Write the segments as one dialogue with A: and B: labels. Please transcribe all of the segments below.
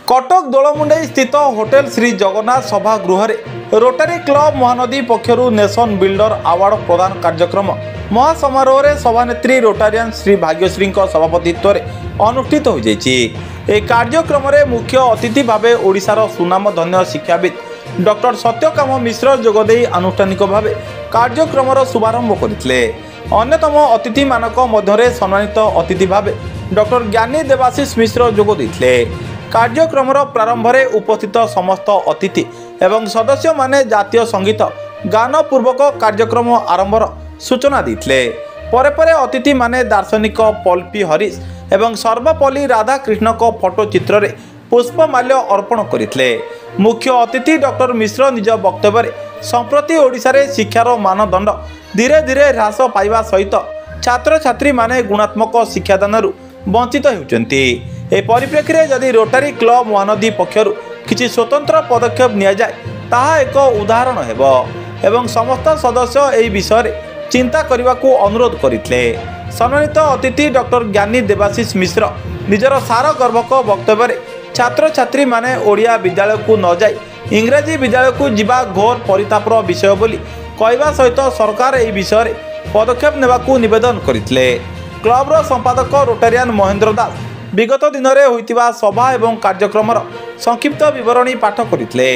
A: कटक दोलमुंडई स्थित होटेल श्री जगन्नाथ सभागृह Rotary Club Mahanadi पक्षर नेशन बिल्डर अवार्ड प्रदान कार्यक्रम महासमारोह में सभानेत्री रोटारियन श्री भाग्यश्री सभापतित्व अनुष्ठित हो जाए। कार्यक्रम में मुख्य अतिथि भाव ओडिशार सुनामधन्य शिक्षाविद डॉक्टर सत्यकाम मिश्र जोगदे आनुष्ठानिक भाव कार्यक्रम शुभारंभ करते। अन्यतम अतिथि मानक मध्य सम्मानित अतिथि भाव डॉक्टर ज्ञानी देवाशीष मिश्र जोगदे। कार्यक्रम प्रारंभ में उपस्थित समस्त अतिथि एवं सदस्य माने जातीय संगीत गान पूर्वक कार्यक्रम आरंभर सूचना देते। परे परे अतिथि माने दार्शनिक पल्पी हरीश एवं सर्वपल्ली राधाकृष्ण को फोटो चित्र रे पुष्पमाल्य अर्पण करते। मुख्य अतिथि डॉक्टर मिश्र निज वक्तव्य संप्रति ओडिशा रे शिक्षार मानदंड धीरे धीरे ह्रास पाइबा सहित छात्र छात्री माने गुणात्मक शिक्षादान वंचित होती। ए परिप्रेक्षी में जदि रोटारी क्लब महानदी पक्षर किसी स्वतंत्र पदक्षेप नि जाए ताहा एक उदाहरण हेब एवं समस्त सदस्य एही विषय चिंता करने को अनुरोध करते। सम्मानित अतिथि डॉक्टर ज्ञानी देवाशीष मिश्र निजर सार गर्भक वक्तव्य छात्र छात्री माने ओडिया विद्यालय को न जाई इंग्राजी विद्यालय को जीवा घोर परितापर विषय बोली कहवा सहित सरकार एही विषय पदक्षेप नेबाकू निवेदन करते। क्लबर संपादक रोटारियन महेंद्र दास विगत दिन में होइतिबा सभा एवं कार्यक्रम संक्षिप्त विवरणी पाठ करते।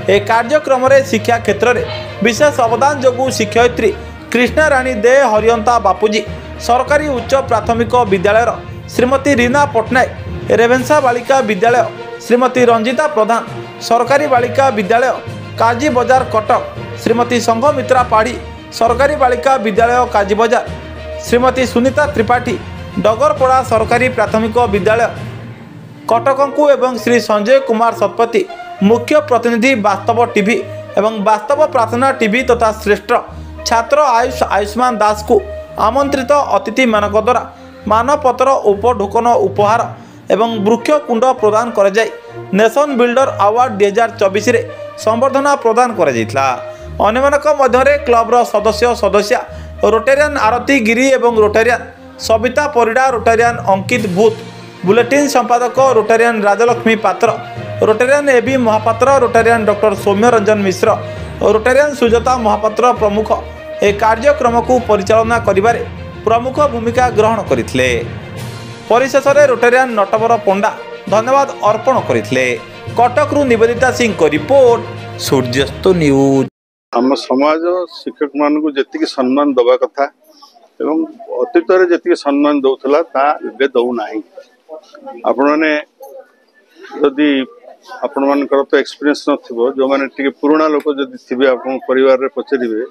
A: ए कार्यक्रम में शिक्षा क्षेत्र में विशेष अवदान जोगु शिक्षयित्री कृष्णा राणी दे हरियंता बापूजी सरकारी उच्च प्राथमिक विद्यालय श्रीमती रीना पट्टनायक रेवेन्सा बालिका विद्यालय श्रीमती रंजिता प्रधान सरकारी बालिका विद्यालय काजी बजार कटक श्रीमती संघमित्रा पाढ़ी सरकारी बालिका विद्यालय काजी बजार श्रीमती सुनीता त्रिपाठी डगरपड़ा सरकारी प्राथमिक विद्यालय कटकंकु एवं श्री संजय कुमार शतपथी मुख्य प्रतिनिधि वास्तव टीवी एवं वास्तव प्रार्थना टीवी तथा श्रेष्ठ छात्र आयुष्मान दास को आमंत्रित अतिथि मानक द्वारा मानपत्र उपढोकन उपहार एवं वृक्ष कुंड प्रदान कर नेशन बिल्डर अवार्ड 2024 रे संबर्धना प्रदान कर अन्य क्लबर सदस्य सदस्या रोटारियन आरती गिरी एवं रोटारियन सबिता परिडा रोटारियन अंकित भूत बुलेटिन संपादक रोटारियन राजलक्ष्मी पात्र रोटारियन एबी महापात्र रोटारियन डॉक्टर सौम्य रंजन मिश्र रोटारियन सुजाता महापात्र प्रमुख ए कार्यक्रम को परिचालना करिबारे प्रमुख भूमिका ग्रहण करथिले। परिशेष में रोटारियन नटवर पंडा धन्यवाद अर्पण करथिले। कटक रु निवेदिता सिंह को रिपोर्ट सूर्यास्त न्यूज।
B: हम समाज शिक्षक मान को जेतिकी सम्मान दबा कथा एवं अतीत में जी सम्मान दौला ताबे दौना आपण मैंने जदि आपण मानकर तो एक्सपीरियंस नथिबो जो माने टिके पुराना लोक जदि थिबे आपण परिवार रे पचरिबे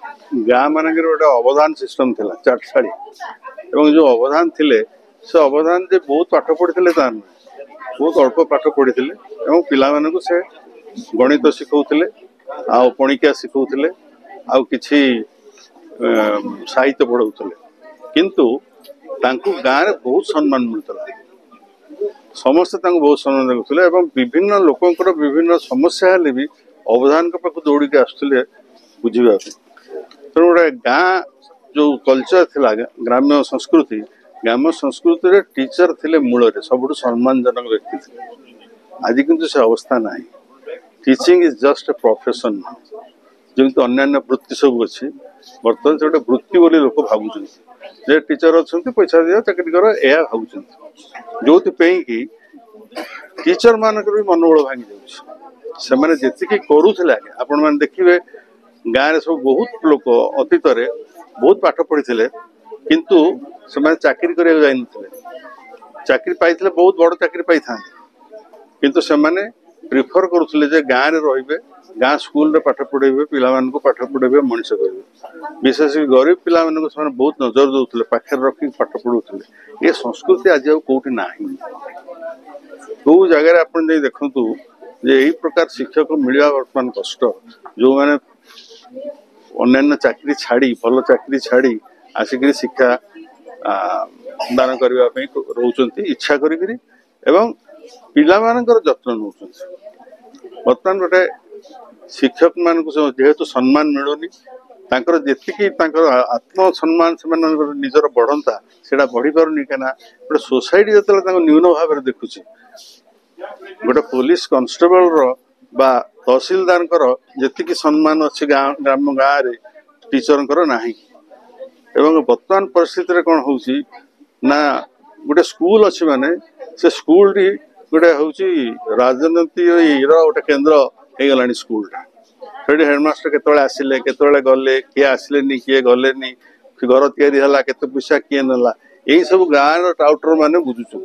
B: गाँ मानकर गोटे अवधान सिस्टम थिला चाटशाड़ी एवं जो अवधान थिले से अवधान जे बहुत पाठ पढ़ी बहुत अल्प पाठ पढ़ी एवं पिला मानकु से गणित शिखौथिले आ पणिका शिखौथिले आ किछि साहित्य पढ़ाउथिले किंतु तांकु गाँव में बहुत सम्मान मिलता समस्ते बहुत सम्मान देते एवं विभिन्न लोकंर विभिन्न समस्या हेले भी अवधान पाख दौड़ के आसुले बुझा तेणु गोटे गाँ जो कल्चर थिला ग्राम्य संस्कृति टीचर थिले मूल सबुठ सम्मानजनक व्यक्ति थे। आज किंतु से अवस्था ना teaching is just a profession जमी अन्य वृत्ति सब अच्छी बर्तमान से गोटे वृत्ति बोली लोक भावुं जे टीचर अच्छा पैसा दिया चाकरी कर यह भावुं जो कि टीचर मानक भी मनोबल भांगी जाने जी करूले आपण मैंने देखिए गाँव सब बहुत लोक अतीत बहुत पाठ पढ़ी किंतु से चाकरी करने जाइन चाकरी पाई बहुत बड़ चाकरी पाई था किंतु से प्रिफर करुले गाँव में रे गाँ स्कूल रे पाठ पढ़ेबे पिला को पाठ पढ़ेबे मनीष करेंगे विशेष गरीब पिला बहुत नजर दौले पाखे रखी पाठ पढ़ुले ये संस्कृति आज कौटी ना कौ जगह आप देखु यही प्रकार शिक्षक मिलवा बर्तमान कष्ट जो मैंने अन्य चाकरी छाड़ी भल चाकरी छाड़ी आसिक शिक्षा दान करने रोचंती इच्छा करी एवं पिला जत्न नौ बर्तमान गोटे शिक्षक मान जेहेतु सम्मान मिलूनी जी आत्म सम्मान से निजर बढ़ंता से बढ़ी पारनी कहीं गोटे सोसाइटी जो न्यून भाव देखुची गोटे पुलिस कॉन्स्टेबल बा तहसीलदार जी सम्मान अच्छी ग्राम गाँव में टीचर ना एवं वर्तमान परिस्थिति कौन हो गोटे स्कूल अच्छी माने से स्कूल टी गोटे हूँ राजनीति गोटे केन्द्र हो गला स्कूलटा से हेडमास्टर केतले आसिले केतले गले किए आसिले किए गले घर या पैसा किए ना यही सब गाँव टाउटर मैंने बुझुं